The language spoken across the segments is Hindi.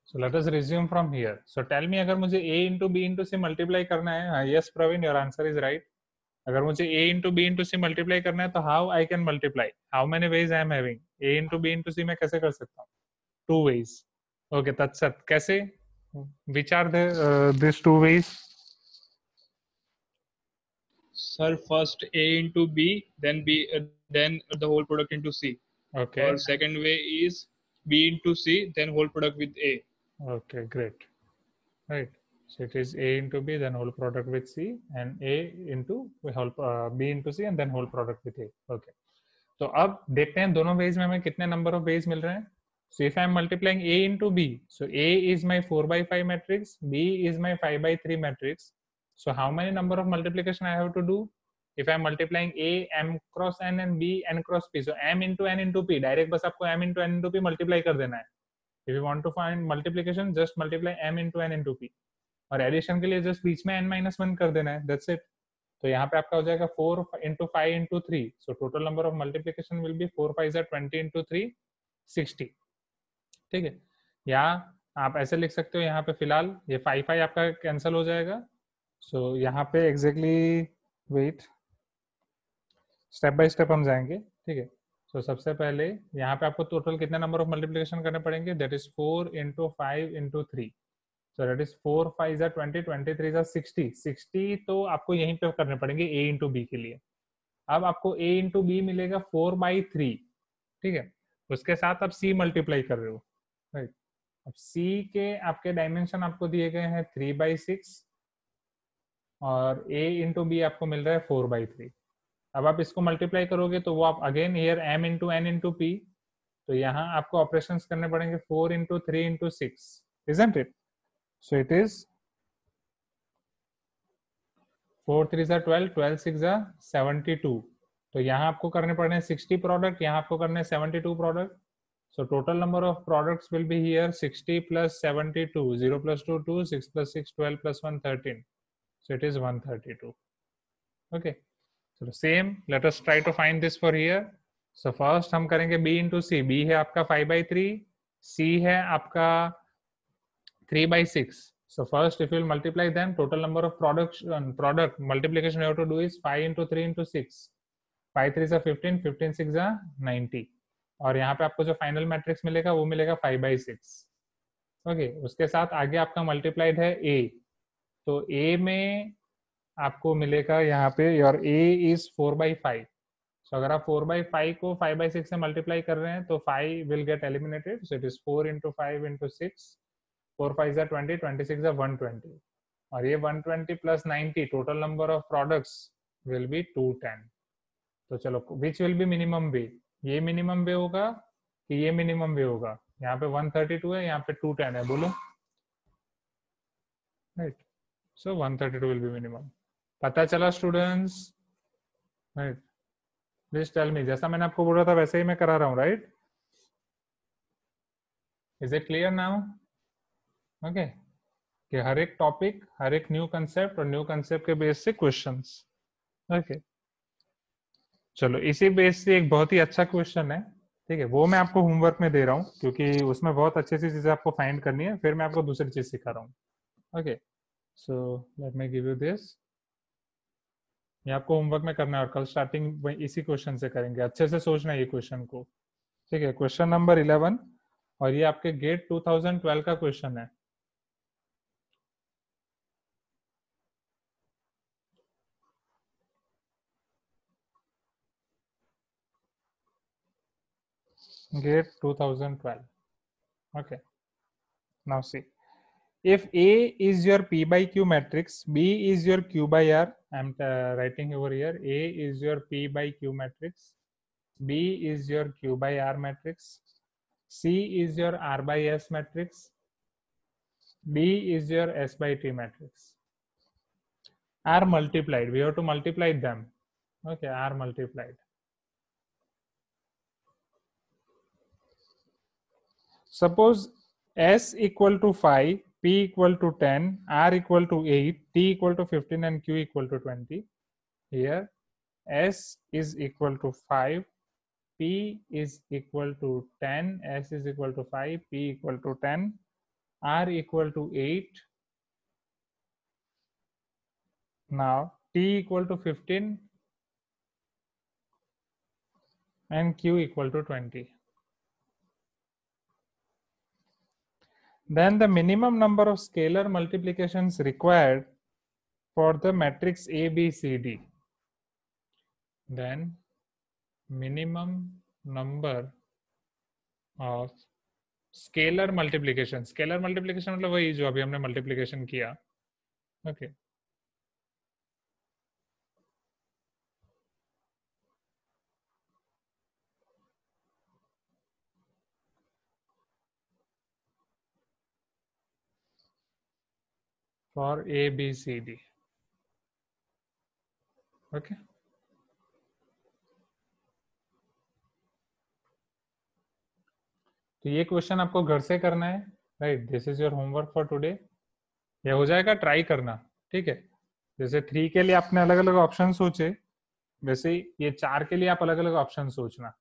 So let us resume from here. So tell me, अगर मुझे a into b into c multiply करना है, हाँ, yes Praveen, your answer is right. अगर मुझे a into b into c multiply करना है तो how I can multiply? How many ways I am having? a into b into c मैं कैसे कर सकता हूँ? Two ways. Okay, तत्सत कैसे? Which are the these two ways? Sir, first A into B, then B, then the whole product into C. Okay. Or second way is B into C, then whole product with A. Okay, great. Right. So it is a into b, then whole product with c, and a into whole b into c, and then whole product with a. Okay. तो अब देखते हैं दोनों वेज में हमें कितने नंबर ऑफ वेज मिल रहे हैं. So if I am multiplying a into b, so a is my 4/5 matrix, b is my 5/3 matrix. So how many number of multiplication I have to do? If I am multiplying a m cross n and b n cross p, so m into n into p, direct बस आपको m into n into p multiply कर देना है. If you want to find multiplication, just multiply m into n into p. और एडिशन के लिए जस्ट बीच में n-1 कर देना है, दैट्स इट. तो यहाँ पे आपका हो जाएगा 4 into 5 into 3. So total number of multiplication will be 4 5 20 into 3 60. ठीक है. या आप ऐसे लिख सकते हो यहाँ पे फिलहाल ये 5 5 आपका कैंसिल हो जाएगा. सो यहाँ पे exactly wait, step by step हम जाएंगे. ठीक है. सो सबसे पहले यहाँ पे आपको टोटल कितने नंबर ऑफ मल्टीप्लिकेशन करने पड़ेंगे? That is 4 into 5 into 3. So that is 4 5 are 20, 23 are 60. 60 तो आपको यहीं पे करने पड़ेंगे a into b के लिए. अब आपको a into b मिलेगा 4/3. ठीक है. उसके साथ आप c मल्टीप्लाई कर रहे हो, राइट. अब c के आपके डायमेंशन आपको दिए गए हैं 3/6 और a into b आपको मिल रहा है 4/3. अब आप इसको मल्टीप्लाई करोगे तो वो आप again here m into n into p, तो यहाँ आपको ऑपरेशंस करने पड़ेंगे 4 into 3 into 6, isn't it? So it is 4 3 are 12, 12 6 are 72. तो यहाँ आपको करने पड़े हैं 60 प्रोडक्ट, यहाँ आपको करने हैं 72 product. So total number of products will be here 60 plus 72. 0 plus 2 2, 6 plus 6 12 plus 1 13. So it is 132. Okay. So same, let us try to find this for here. So first हम करेंगे b into c. b है आपका 5/3, c है आपका 3/6. So first, if you will multiply them, total number of product multiplication you have to do is 5 into 3 into 6. 5 3 are 15, 15 6 are 90. और यहाँ पे आपको जो फाइनल मैट्रिक्स मिलेगा वो मिलेगा 5/6. ओके. उसके साथ आगे आपका मल्टीप्लाइड है a. तो a में आपको मिलेगा यहाँ पे योर a is 4/5. So अगर आप 4/5 को 5/6 से मल्टीप्लाई कर रहे हैं तो 5 will get eliminated. So it is 4 into 5 into 6. 4 5 are 20, 26 are 120. और ये 120 plus 90 total number of products will be 210. तो चलो, विच विल बी मिनिमम वे? ये मिनिमम वे होगा कि ये मिनिमम वे होगा? यहाँ पे 132 है, यहाँ पे 210 है, बोलो. Right. So 132 will be minimum. पता चला students? Right. Please tell me. जैसा मैंने आपको बोला था वैसे ही मैं करा रहा हूँ, right? Is it clear now? Okay. कि हर एक टॉपिक, हर एक न्यू कंसेप्ट और न्यू कंसेप्ट के बेस से क्वेश्चंस. ओके. चलो, इसी बेस से एक बहुत ही अच्छा क्वेश्चन है. ठीक है. वो मैं आपको होमवर्क में दे रहा हूँ क्योंकि उसमें बहुत अच्छी अच्छी चीजें आपको फाइंड करनी है. फिर मैं आपको दूसरी चीज सिखा रहा हूँ. Okay. So let me give you this. ये आपको होमवर्क में करना है और कल स्टार्टिंग इसी क्वेश्चन से करेंगे. अच्छे से सोचना है ये क्वेश्चन को. ठीक है. क्वेश्चन नंबर 11 और ये आपके गेट 2012 का क्वेश्चन है. Gate 2012. Okay. Now see, if A is your P by Q matrix, B is your Q by R. I'm writing over here. A is your P by Q matrix. B is your Q by R matrix. C is your R by S matrix. D is your S by T matrix. R multiplied. We have to multiply them. Okay, R multiplied. Suppose S equal to 5, P equal to 10, R equal to 8, T equal to 15 and Q equal to 20. Here S is equal to 5, P is equal to 10, S is equal to 5, P equal to 10, R equal to 8. Now T equal to 15 and Q equal to 20. Then the minimum number of scalar multiplications required for the matrix A, B, C, D. Then minimum number of scalar multiplication. Scalar multiplication मतलब वही जो अभी हमने multiplication किया. Okay. For A, B, C, D. Okay. तो ये क्वेश्चन आपको घर से करना है, right. This is your homework for today. ये हो जाएगा, ट्राई करना, ठीक है. जैसे 3 के लिए आपने अलग अलग ऑप्शन सोचे, वैसे ही ये 4 के लिए आप अलग अलग ऑप्शन सोचना.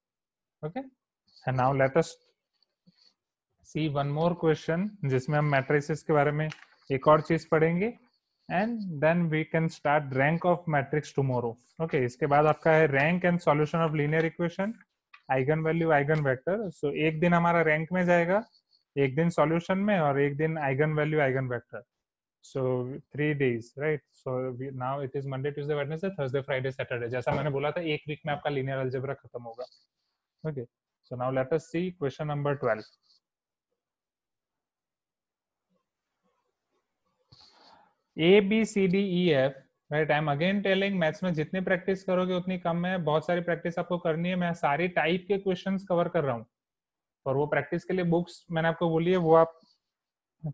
Okay. And now let us see one more question जिसमें हम मैट्रिसेस के बारे में एक और चीज पढ़ेंगे, and then we can start rank of matrix tomorrow. Okay. इसके बाद आपका है rank and solution of linear equation, eigen value, eigen vector. So एक दिन हमारा रैंक में जाएगा, एक दिन सॉल्यूशन में, और एक दिन eigen value, eigen vector. So 3 days, right? So now it is Monday, Tuesday, Wednesday, Thursday, Friday, Saturday. जैसा मैंने बोला था, एक वीक में आपका linear algebra खत्म होगा. Okay. So now let us see question number 12. A, B, C, D, E, F. Right? I'm again telling, maths में जितनी प्रैक्टिस करोगे उतनी कम है. बहुत सारी प्रैक्टिस आपको करनी है. मैं सारी टाइप के क्वेश्चंस कवर कर रहा हूँ, और वो प्रैक्टिस के लिए बुक्स मैंने आपको बोली है, वो आप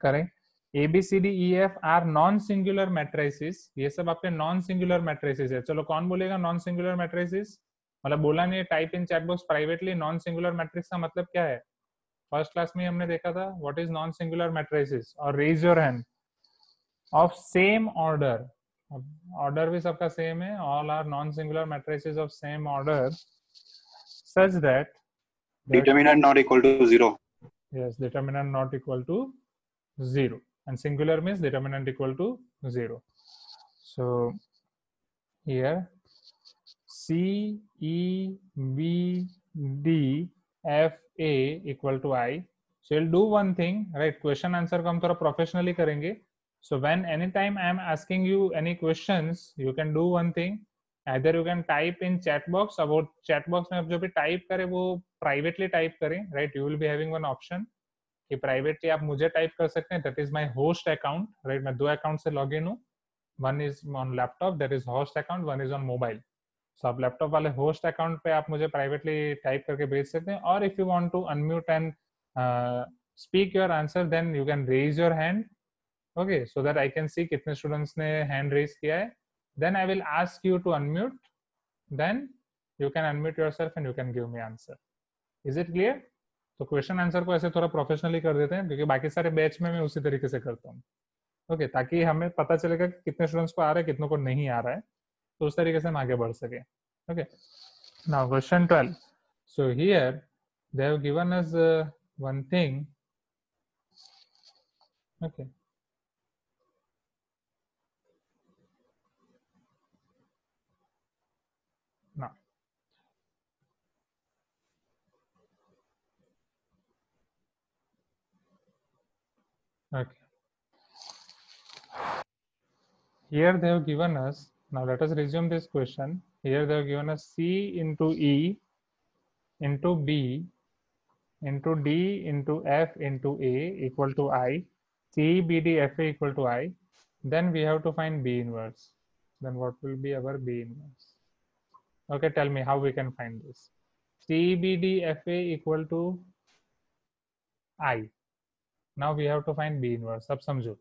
करें. A, B, C, D, E, F are non singular matrices. ये सब आपके नॉन सिंगुलर मैट्रिसेस है. चलो कौन बोलेगा नॉन सिंगुलर मैट्रिसेस? मतलब बोला नहीं, type in chat box privately. Non singular matrix का मतलब क्या है? फर्स्ट क्लास में हमने देखा था, what is non singular matrices. और raise your hand. Of same order. Order भी सबका सेम है. All are non singular matrices of same order such that determinant not equal to 0. Yes, determinant not equal to 0, and singular means determinant equal to 0. So here C, E, B, D, F, A equal to I. So we'll do one thing, right? Question answer को हम थोड़ा professionally करेंगे. So when anytime I am asking you any questions, you can do one thing. Either you can type in chat box. About chat box में आप जो भी टाइप करें वो privately टाइप करें, right? You will be having one option कि प्राइवेटली आप मुझे टाइप कर सकते हैं. That is my host account, right. मैं 2 अकाउंट से लॉग इन हूँ. One is on laptop, that is host account. One is on mobile. So आप लैपटॉप वाले होस्ट अकाउंट पे आप मुझे प्राइवेटली टाइप करके भेज सकते हैं. और if you want to unmute and speak your answer, then you can raise your hand. Okay. So that I can see कितने स्टूडेंट्स ने हैंड रेज किया है. Then I will ask you to unmute. Then you can unmute yourself and you can give me answer. Is it clear? तो क्वेश्चन आंसर को ऐसे थोड़ा प्रोफेशनली कर देते हैं, क्योंकि बाकी सारे बैच में मैं उसी तरीके से करता हूँ. ओके. ताकि हमें पता चलेगा कि कितने स्टूडेंट्स को आ रहा है, कितनों को नहीं आ रहा है, तो उस तरीके से हम आगे बढ़ सके. Okay. Now question 12. So here they have given us one thing. Okay. Now okay. Here they have given us, now let us resume this question. Here they have given us C into E into B into D into F into A equal to I. C, B, D, F, A equal to I. Then we have to find B inverse. Then what will be our B inverse? Okay, tell me how we can find this. C, B, D, F, A equal to I. Now we have to find B inverse. अब समझो.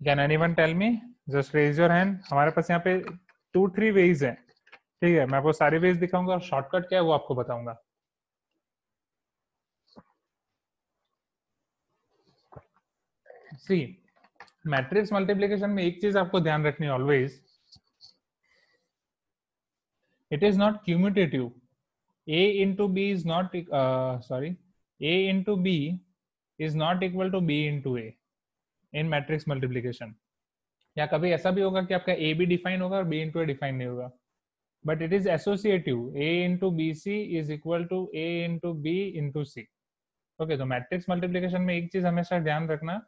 Can anyone tell me? Just raise your hand. हमारे पास यहाँ पे 2-3 ways हैं. ठीक है, मैं आपको सारी ways दिखाऊंगा, और शॉर्टकट क्या है वो आपको बताऊंगा. See, मैट्रिक्स मल्टीप्लिकेशन में एक चीज आपको ध्यान रखनी है always. It is not commutative. A into B is not sorry, A into B is not equal to B into A in matrix multiplication. या कभी ऐसा भी होगा कि आपका ए भी डिफाइन होगा और बी इंटू ए डिफाइन नहीं होगा, but it is associative, A into B C is equal to A into B into C. Okay, तो मैट्रिक्स मल्टीप्लीकेशन में एक चीज हमेशा ध्यान रखना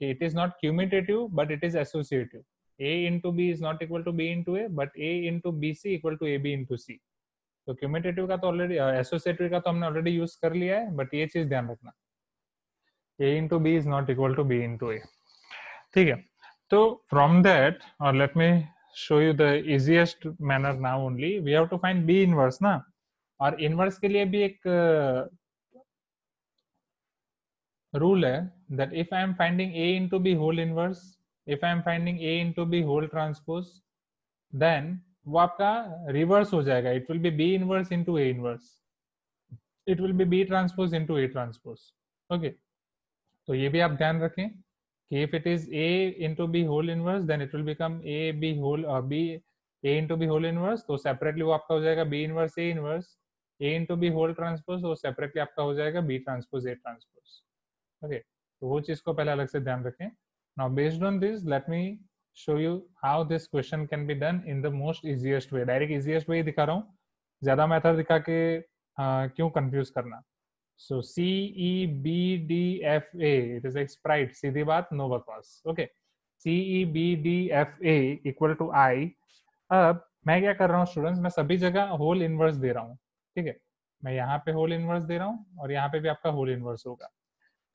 कि it is not commutative but it is associative. a into b is not equal to b into a, but a into bc equal to ab into c। तो क्यूमिटेटिव का तो ऑलरेडी, एसोसिएटिव का तो हमने ऑलरेडी यूज कर लिया है, बट ये चीज ध्यान रखना, a into b is not equal to b into a। ठीक है, तो फ्रॉम दैट, और let me show you the easiest manner now only, we have to find b inverse ना। और इनवर्स के लिए भी एक रूल है that if I am finding a into b whole inverse, if I am finding a into b whole transpose, then वो आपका रिवर्स हो जाएगा, it will be b inverse into a inverse, it will be b transpose into a transpose। okay, तो ये भी आप ध्यान रखें कि if it is a into b whole inverse then it will become a b whole b a into b whole inverse, तो सेपरेटली वो आपका हो जाएगा b inverse a inverse, a into b whole transpose, तो सेपरेटली आपका हो जाएगा b transpose a transpose। Okay, तो वो चीज को पहले अलग से ध्यान रखें। Now based on this let me show you how this question can be done in the most easiest way. Direct easiest way ही दिखा रहा हूँ, ज्यादा मेथड दिखा के क्यों कंफ्यूज करना। So C E B D F A, it is एक स्प्राइट, सीधी बात, नो बकवास। Okay, C E B D F A equal to I. अब मैं क्या कर रहा हूँ स्टूडेंट्स, मैं सभी जगह होल इनवर्स दे रहा हूँ। ठीक है, मैं यहाँ पे होल इनवर्स दे रहा हूँ और यहाँ पे भी आपका होल इनवर्स होगा।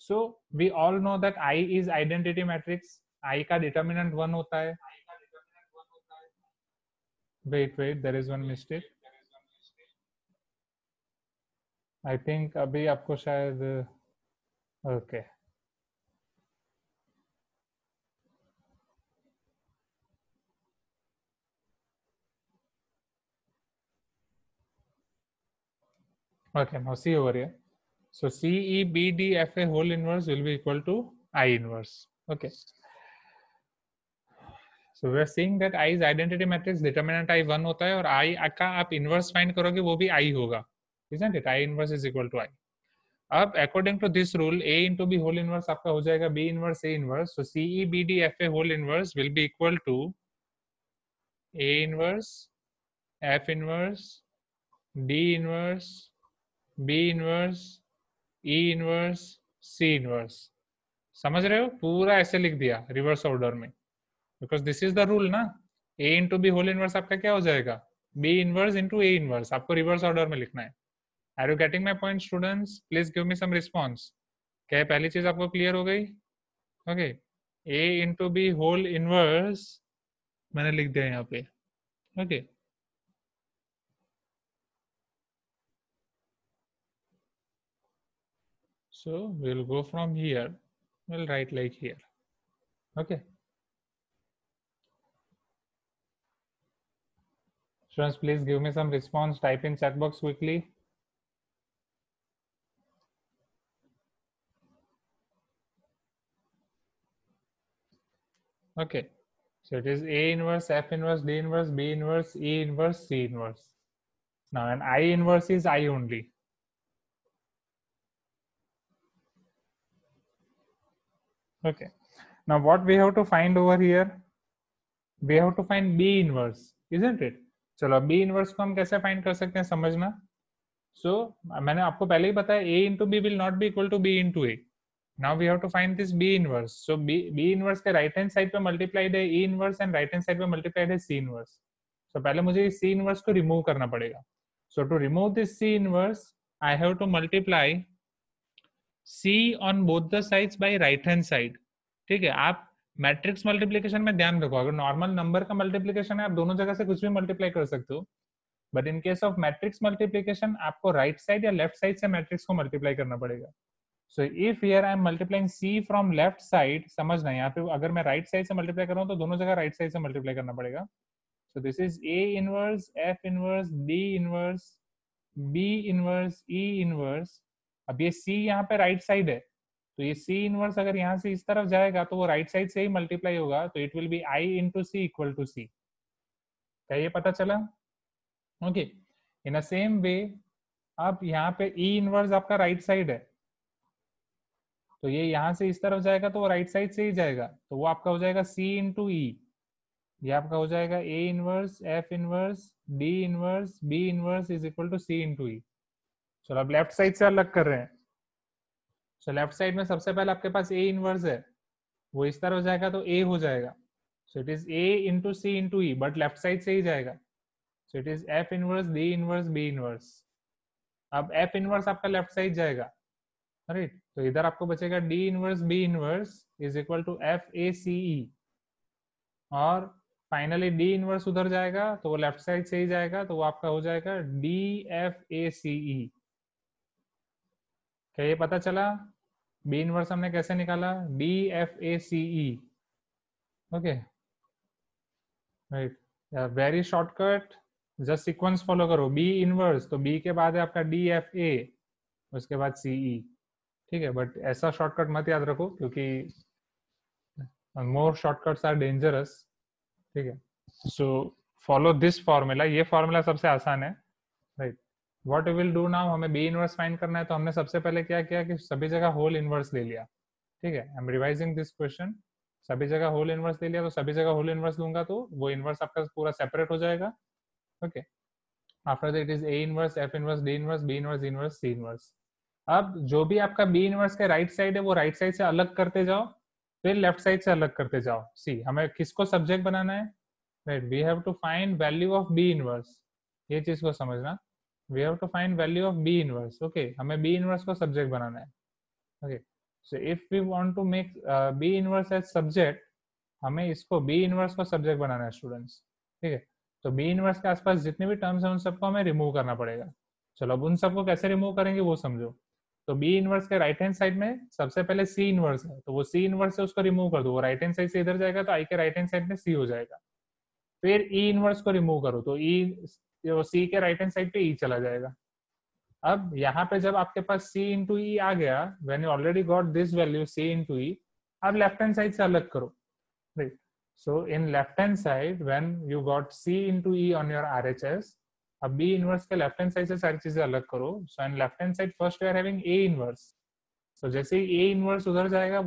So we all know that I is identity matrix, I का determinant 1 होता है। Wait, there is one mistake, I think अभी आपको शायद okay, now see over here, so C E B D F A whole inverse will be equal to I inverse। okay, so we are seeing that I is identity matrix, determinant I 1 होता है और I का आप inverse find करोगे वो भी I होगा, isn't it? I inverse is equal to I। अब according to this rule a into B whole inverse आपका हो जाएगा b inverse a inverse, so C E B D F A whole inverse will be equal to a inverse f inverse d inverse b inverse e inverse c inverse. समझ रहे हो? पूरा ऐसे लिख दिया रिवर्स ऑर्डर में, because this is the rule ना। a into B whole inverse आपका क्या हो जाएगा, b inverse into a inverse, आपको रिवर्स ऑर्डर में लिखना है। Are you getting my point, students? Please give me some response। क्या पहली चीज आपको क्लियर हो गई? Okay, a into B whole inverse मैंने लिख दिया यहाँ पे। Okay, so we'll go from here, we'll write like here। okay, students please give me some response, type in chat box quickly। okay, so it is a inverse, f inverse, d inverse, b inverse, e inverse, c inverse। now an I inverse is I only। okay, now what we have to find over here, we have to find b inverse, isn't it? चलो b inverse को हम कैसे फाइंड कर सकते हैं समझना। मैंने आपको पहले ही बताया a into b will not be equal to b into a। now we have to find this b inverse। so b inverse के राइट हैंड साइड पे मल्टीप्लाइड है e inverse and right hand side पे मल्टीप्लाइड है c inverse। पहले मुझे इस c inverse को रिमूव करना पड़ेगा। To remove this c inverse I have to multiply c on both the sides by right hand side। ठीक है, आप मैट्रिक्स मल्टीप्लिकेशन में ध्यान रखो, अगर नॉर्मल नंबर का मल्टीप्लिकेशन है आप दोनों जगह से कुछ भी मल्टीप्लाई कर सकते हो, but in case of matrix multiplication आपको राइट साइड या लेफ्ट साइड से मैट्रिक्स को मल्टीप्लाई करना पड़ेगा। So if here I am multiplying C from left side, समझना यहाँ पे अगर मैं राइट साइड से मल्टीप्लाई कर रहा हूँ तो दोनों जगह राइट साइड से मल्टीप्लाई करना पड़ेगा। So this is A inverse, F inverse, D inverse, B inverse, E inverse. अब ये सी यहाँ पे राइट साइड है, तो ये सी इनवर्स अगर यहाँ से इस तरफ जाएगा तो वो राइट साइड से ही मल्टीप्लाई होगा, तो it will be I into C equal to C. क्या ये पता चला? ओके, इन अ सेम वे अब यहाँ पे ई इनवर्स आपका राइट साइड है, तो ये यहाँ से इस तरफ जाएगा तो वो राइट साइड से ही जाएगा, तो वो आपका हो जाएगा C इंटू ई, ये आपका हो जाएगा A inverse F inverse D inverse B inverse is equal to C into E. चलो अब लेफ्ट साइड से अलग कर रहे हैं। तो लेफ्ट साइड में सबसे पहले आपके पास A इनवर्स है, वो इस तरफ जाएगा तो A हो जाएगा, so it is A into C into E, but left side से ही जाएगा, so it is F inverse D inverse B inverse. अब F इनवर्स आपका लेफ्ट साइड जाएगा, राइट, तो इधर आपको बचेगा D inverse B inverse is equal to FACE, और फाइनली D इनवर्स उधर जाएगा तो वो लेफ्ट साइड से ही जाएगा, तो वो आपका हो जाएगा DFACE। क्या ये पता चला? B इनवर्स हमने कैसे निकाला? DFACE। Okay, right, very shortcut, just sequence follow करो। B इनवर्स, तो B के बाद है आपका DFA, उसके बाद CE, ठीक है, बट ऐसा शॉर्टकट मत याद रखो क्योंकि मोर शॉर्टकट्स आर डेंजरस, ठीक है। सो फॉलो दिस फॉर्मूला, ये फॉर्मूला सबसे आसान है, right. What we will do now, हमें B इनवर्स फाइंड करना है, तो हमने सबसे पहले क्या किया कि सभी जगह होल इनवर्स ले लिया, ठीक है। I am revising this question, सभी जगह होल इनवर्स ले लिया, तो सभी जगह होल इनवर्स लूंगा तो वो इनवर्स आपका पूरा सेपरेट हो जाएगा, okay. After that is A inverse F inverse D inverse B inverse inverse C inverse. अब जो भी आपका B इनवर्स के राइट साइड है वो राइट साइड से अलग करते जाओ, फिर लेफ्ट साइड से अलग करते जाओ। सी, हमें किसको सब्जेक्ट बनाना है, right, we have to find value of B inverse, ये चीज को समझना, we have to find value of B inverse, okay, हमें B इनवर्स को सब्जेक्ट बनाना है, okay. So if we want to make B inverse as subject, हमें इसको B इनवर्स को सब्जेक्ट बनाना है स्टूडेंट्स, ठीक है। तो B इनवर्स के आसपास जितने भी टर्म्स हैं उन सबको हमें रिमूव करना पड़ेगा। चलो अब उन सबको कैसे रिमूव करेंगे वो समझो। तो B इनवर्स के राइट हैंड साइड में सबसे पहले C इनवर्स है, तो वो C इनवर्स से उसको रिमूव कर दो, वो राइट हैंड साइड से इधर जाएगा तो I के राइट हैंड साइड में C हो जाएगा। फिर E इनवर्स को रिमूव करो तो C के राइट हैंड साइड पे E चला जाएगा। अब यहाँ पे जब आपके पास C इंटू ई आ गया, when you already got this value C into E, अब लेफ्ट हैंड साइड से अलग करो, right. So in left hand side when you got C into E on your RHS, अब B इनवर्स के लेफ्ट हैंड साइड से सारी चीजें अलग करो। So in left hand side first we are having A inverse, तो जैसे ही A इनवर्स उधर जाएगा